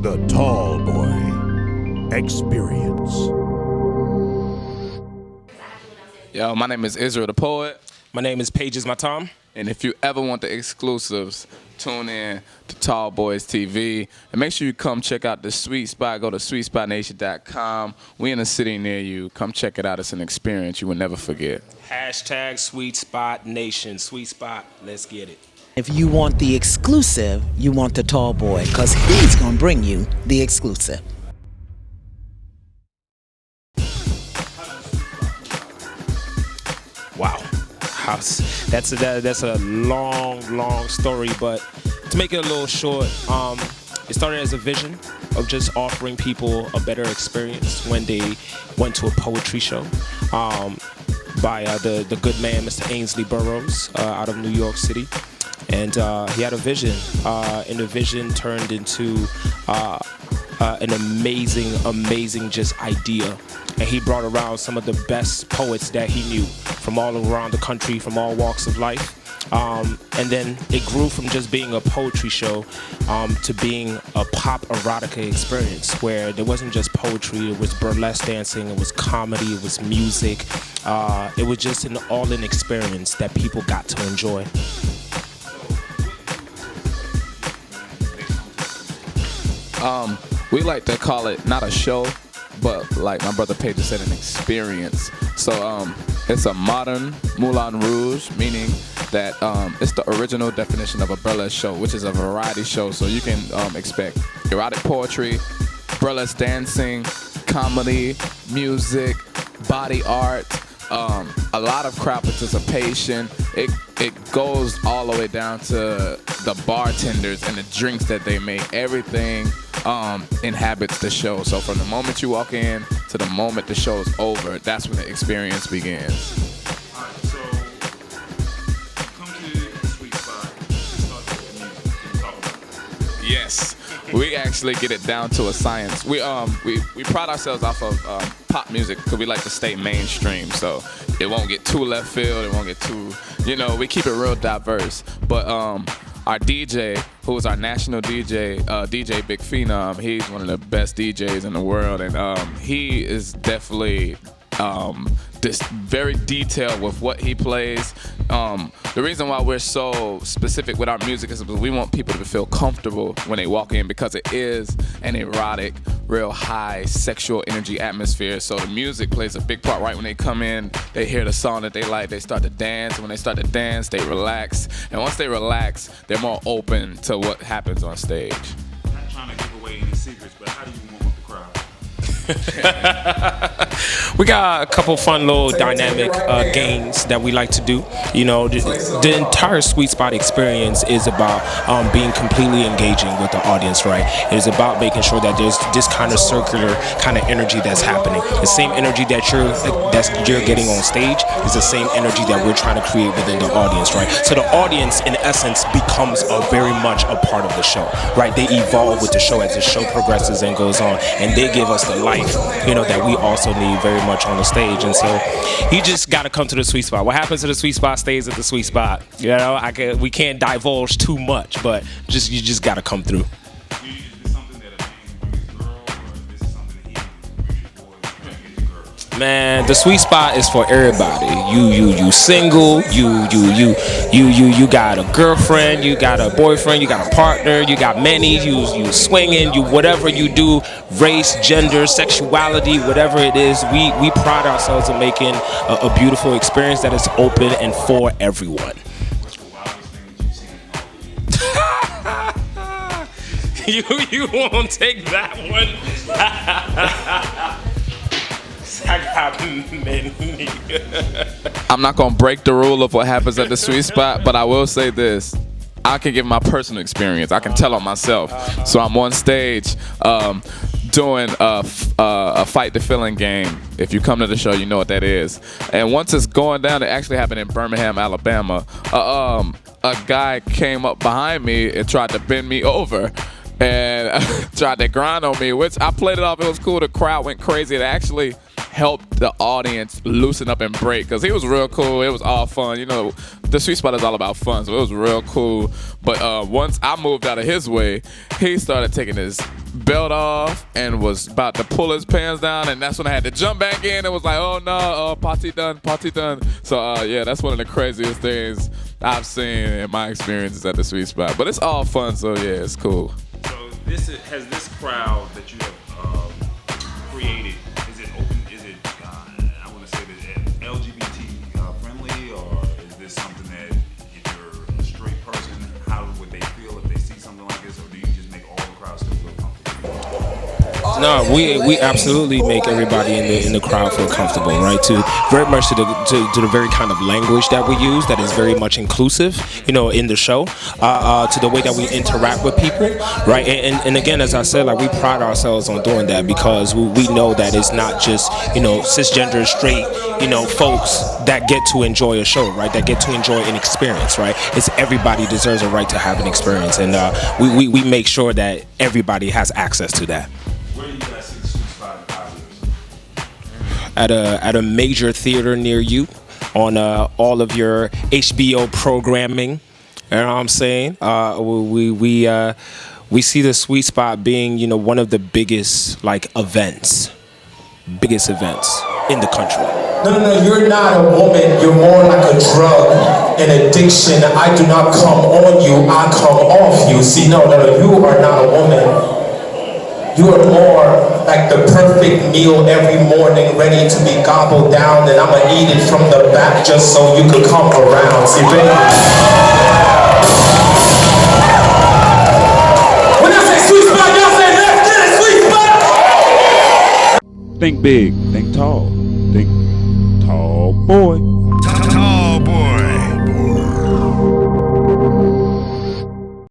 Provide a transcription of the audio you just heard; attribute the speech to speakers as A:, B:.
A: The Tallboy Experience.
B: Yo, my name is Israel the Poet.
C: My name is Pages My Tom.
B: And if you ever want the exclusives, tune in to Tallboys TV. And make sure you come check out the Sweet Spot. Go to sweetspotnation.com. We in a city near you. Come check it out. It's an experience you will never forget.
C: Hashtag Sweet Spot Nation. Sweet Spot, let's get it.
D: If you want the exclusive, you want the Tallboy, because he's going to bring you the exclusive.
C: Wow. That's a long story, but to make it a little short, it started as a vision of just offering people a better experience when they went to a poetry show by the good man, Mr. Ainsley Burroughs, out of New York City. And he had a vision, and the vision turned into an amazing just idea. And he brought around some of the best poets that he knew from all around the country, from all walks of life. And then it grew from just being a poetry show to being a pop erotica experience where there wasn't just poetry, it was burlesque dancing, it was comedy, it was music. It was just an all-in experience that people got to enjoy.
B: We like to call it not a show, but like my brother Paige said, an experience. So it's a modern Moulin Rouge, meaning that it's the original definition of a burlesque show, which is a variety show. So you can expect erotic poetry, burlesque dancing, comedy, music, body art, a lot of crowd participation. It goes all the way down to the bartenders and the drinks that they make. Everything inhabits the show. So from the moment you walk in to the moment the show is over, that's when the experience begins.
E: All right, so come to the Sweet Spot and start with the music. Can you talk about that?
B: Yes, we actually get it down to a science. We pride ourselves off of pop music because we like to stay mainstream. So it won't get too left field. It won't get too, we keep it real diverse. But our DJ, who is our national DJ, DJ Big Phenom, he's one of the best DJs in the world, and he is definitely very detailed with what he plays. The reason why we're so specific with our music is because we want people to feel comfortable when they walk in, because it is an erotic, real high sexual energy atmosphere. So the music plays a big part. Right when they come in, they hear the song that they like, they start to dance. And when they start to dance, they relax. And once they relax, they're more open to what happens on stage.
E: I'm not trying to give away any secrets, but how do you warm up the crowd?
C: We got a couple fun little dynamic games that we like to do. The entire Sweet Spot experience is about being completely engaging with the audience, right? It is about making sure that there's this kind of circular kind of energy that's happening. The same energy that you're getting on stage is the same energy that we're trying to create within the audience, right? So the audience, in essence, becomes very much a part of the show, right? They evolve with the show as the show progresses and goes on, and they give us the life, that we also need very much on the stage. And so you just got to come to the Sweet Spot. What happens to the Sweet Spot stays at the Sweet Spot. We can't divulge too much, but you just got to come through.
E: Is this something that a man can bring his girl, or is this something that he can bring his boy and get his girl?
C: Man, the Sweet Spot is for everybody. You single, you got a girlfriend, you got a boyfriend, you got a partner, you got many, you swinging, you whatever you do, race, gender, sexuality, whatever it is, we pride ourselves in making a beautiful experience that is open and for everyone.
E: What's the wildest thing that you've seen?
C: You won't take that one. I got many.
B: I'm not going to break the rule of what happens at the Sweet Spot, but I will say this. I can give my personal experience. I can tell on myself. So I'm on stage doing a fight the feeling game. If you come to the show, you know what that is. And once it's going down, it actually happened in Birmingham, Alabama. A guy came up behind me and tried to bend me over and tried to grind on me, which I played it off. It was cool. The crowd went crazy. It actually helped the audience loosen up and break, because he was real cool. It was all fun. You know, the Sweet Spot is all about fun, so it was real cool. But once I moved out of his way, he started taking his belt off and was about to pull his pants down, and that's when I had to jump back in. It was like, oh no, party done, party done. So yeah, that's one of the craziest things I've seen in my experiences at the Sweet Spot. But it's all fun, so yeah, it's cool.
E: So has this crowd that you have created, is it open, is it, I want to say that LGBT friendly, or is this something that if you're a straight person, how would they feel if they see something like this, or do you just make all the crowd still feel comfortable?
C: No, we absolutely make everybody in the crowd feel comfortable, right? To very much to the very kind of language that we use, that is very much inclusive, you know, in the show, to the way that we interact with people, right? And again, as I said, like, we pride ourselves on doing that, because we know that it's not just, you know, cisgender, straight, you know, folks that get to enjoy a show, right? That get to enjoy an experience, right? It's everybody deserves a right to have an experience, and we make sure that everybody has access to that.
E: Where do you guys see the Sweet Spot in 5 years?
C: At a major theater near you, on all of your HBO programming. You know what I'm saying? We see the Sweet Spot being, you know, one of the biggest events in the country.
F: No, you're not a woman. You're more like a drug, an addiction. I do not come on you, I come off you. See, no, you are not a woman. You are more like the perfect meal every morning, ready to be gobbled down, and I'ma eat it from the back just so you could come around. See, baby. When I say Sweet Spot, y'all say let's get it, Sweet Spot!
E: Think big, think tall, think tall boy.